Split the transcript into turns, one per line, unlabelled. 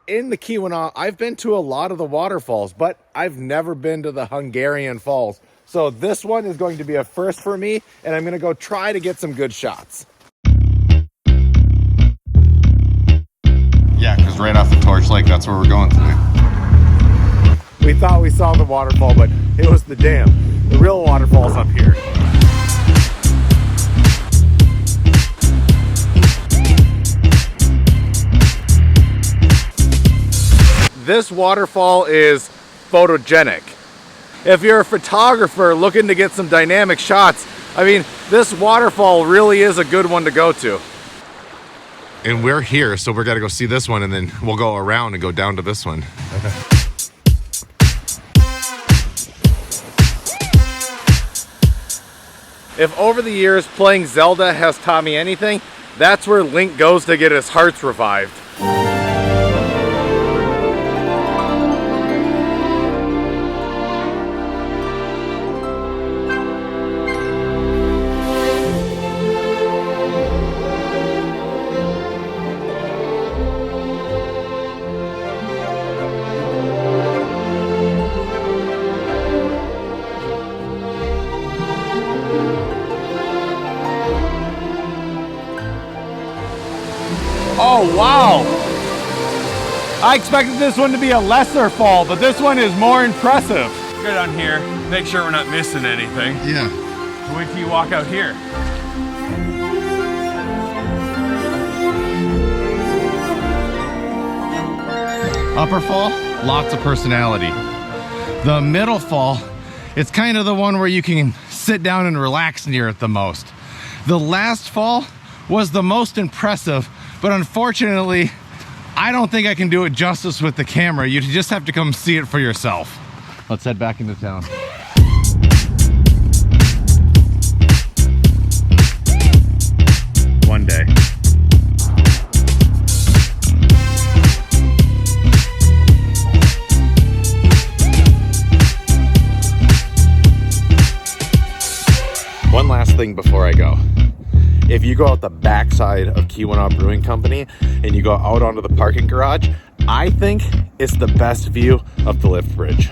in the Keweenaw, I've been to a lot of the waterfalls, but I've never been to the Hungarian falls. So this one is going to be a first for me, and I'm gonna go try to get some good shots.
Yeah, because right off the Torch Lake, that's where we're going today.
We thought we saw the waterfall, but it was the dam. The real waterfall's up here. This waterfall is photogenic. If you're a photographer looking to get some dynamic shots, I mean, this waterfall really is a good one to go to.
And we're here, so we're gonna go see this one, and then we'll go around and go down to this one.
If over the years playing Zelda has taught me anything, that's where Link goes to get his hearts revived. Oh, wow. I expected this one to be a lesser fall, but this one is more impressive.
Go down here, make sure we're not missing anything.
Yeah.
Wait till you walk out here.
Upper fall, lots of personality. The middle fall, it's kind of the one where you can sit down and relax near it the most. The last fall was the most impressive, but unfortunately, I don't think I can do it justice with the camera. You just have to come see it for yourself. Let's head back into town. One day.
One last thing before I go. If you go out the backside of Keweenaw Brewing Company and you go out onto the parking garage, I think it's the best view of the lift bridge.